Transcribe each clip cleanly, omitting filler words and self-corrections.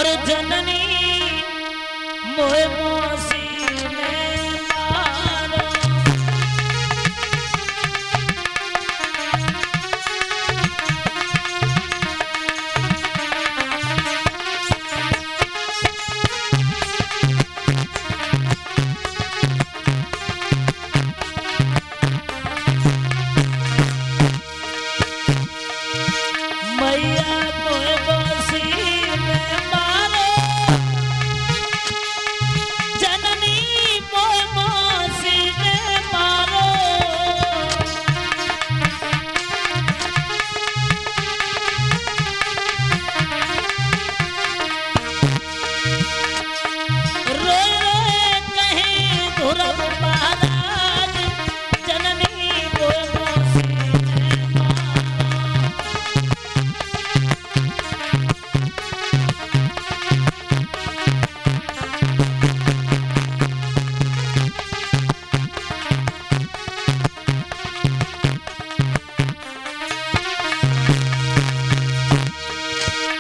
और जननी मोहे मौसी ने मारो। मैया मोहे मौसी ने मारो, जननी मोहे मौसी ने मारो। रोए रोए कहीं धुरब महाराज, जननी मोहे मौसी ने मारो।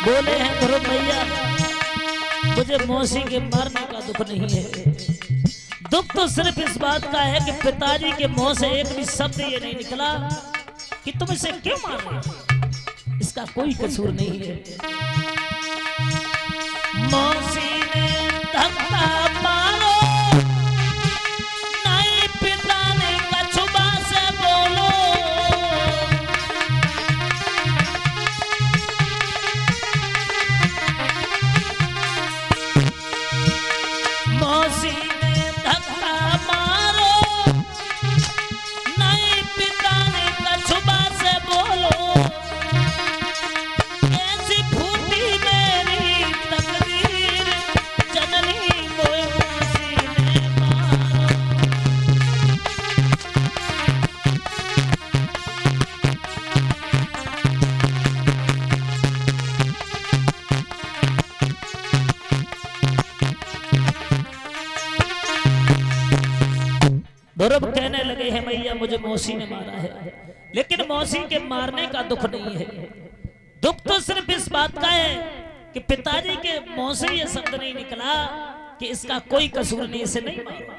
बोले हैं ध्रुव भैया, मुझे मौसी के मारने का दुख नहीं है। दुख तो सिर्फ इस बात का है कि पिताजी के मुंह से एक भी शब्द ये नहीं निकला कि तुम इसे क्यों मार रहे हो। इसका कोई कसूर नहीं है। मौसी ने धक्का मारो, नहीं पिता ने कछुआ से बोलो। मौसी ने धक्का मारो, नहीं पिता ने कछुआ से बोलो। ऐसी फूटी मेरी तकदीर, जननी मोहे मौसी ने मारो। ध्रुव कहने लगे हैं मैया मुझे मौसी ने मारा है, लेकिन मौसी के मारने का दुख नहीं है। दुख तो सिर्फ इस बात का है कि पिताजी के मुंह से ये शब्द नहीं निकला कि इसका कोई कसूर नहीं, इसे नहीं मारा।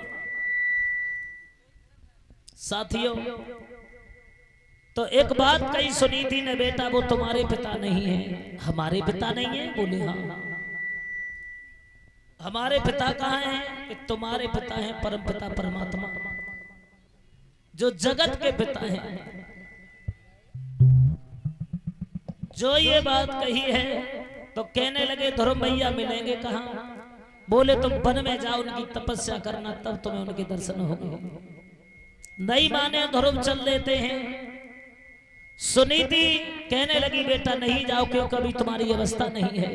साथियों, तो एक बात कही सुनी थी ने, बेटा वो तुम्हारे पिता नहीं है। हमारे पिता नहीं है? बोले हाँ। हमारे पिता कहाँ हैं? कि तुम्हारे पिता हैं परम पिता परमात्मा, जो जगत के पिता हैं। जो ये बात कही है तो कहने लगे ध्रुव भैया मिलेंगे कहाँ? बोले तुम वन में जाओ, उनकी तपस्या करना, तब तुम्हें उनके दर्शन होंगे। नहीं माने ध्रुव चल देते हैं। सुनीति कहने लगी बेटा नहीं जाओ, क्यों कभी तुम्हारी अवस्था नहीं है।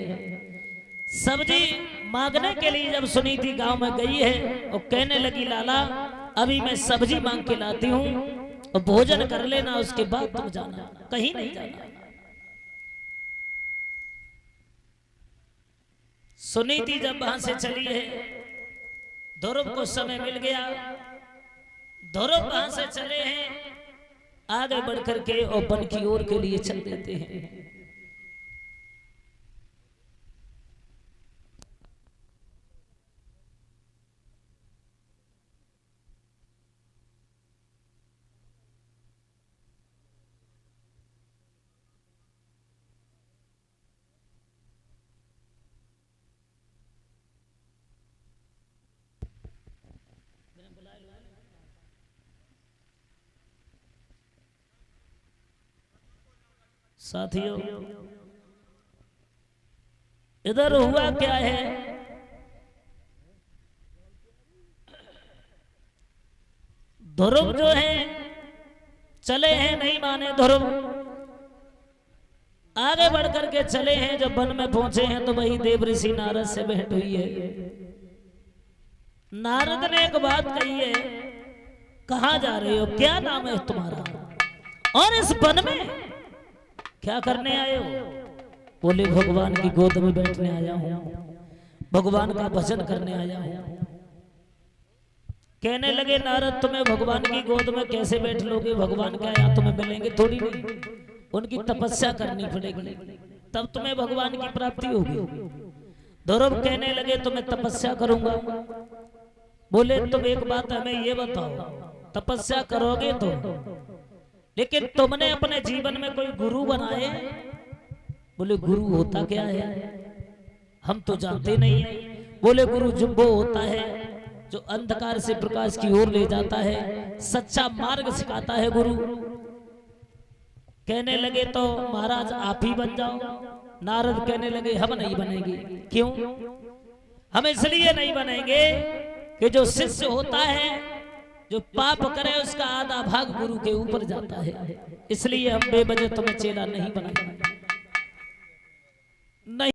सब्जी मांगने के लिए जब सुनीति गांव में गई है और कहने लगी लाला अभी मैं सब्जी मांग के लाती हूँ और भोजन कर लेना, उसके बाद तुम जाना, कहीं नहीं जाना। सुनीति जब वहां से चली है, ध्रुव को समय मिल गया। ध्रुव वहां से चले हैं, आगे बढ़ करके और वन की ओर के लिए चल देते हैं। साथियों, इधर हुआ क्या है, ध्रुव जो है चले हैं, नहीं माने ध्रुव आगे बढ़ करके चले हैं। जब वन में पहुंचे हैं तो वही देव ऋषि नारद से भेंट हुई है। नारद ने एक बात कही है, कहाँ जा रहे हो, क्या नाम है तुम्हारा, और इस वन में क्या करने आए हो? बोले भगवान की गोद में बैठने आया हूं, भगवान का भजन करने आया हूं। कहने लगे नारद तुम्हें भगवान की गोद में कैसे बैठ लोगे, भगवान क्या यहाँ तुम्हें मिलेंगे थोड़ी नहीं, उनकी तपस्या करनी पड़ेगी तब तुम्हें भगवान की प्राप्ति होगी। ध्रुव कहने लगे तो मैं तपस्या करूंगा। बोले तुम एक बात हमें ये बताओ, तपस्या करोगे तो, लेकिन तुमने अपने जीवन में कोई गुरु बनाए? बोले गुरु होता क्या है, हम तो जानते नहीं है। बोले गुरु जुब्बो होता है जो अंधकार से प्रकाश की ओर ले जाता है, सच्चा मार्ग सिखाता है गुरु। कहने लगे तो महाराज आप ही बन जाओ। नारद कहने लगे हम नहीं बनेंगे। क्यों? हम इसलिए नहीं बनेंगे कि जो शिष्य होता है, जो पाप करे उसका आधा भाग गुरु के ऊपर जाता है, इसलिए हम बेवजह तुम्हें चेला नहीं बनाएंगे। नहीं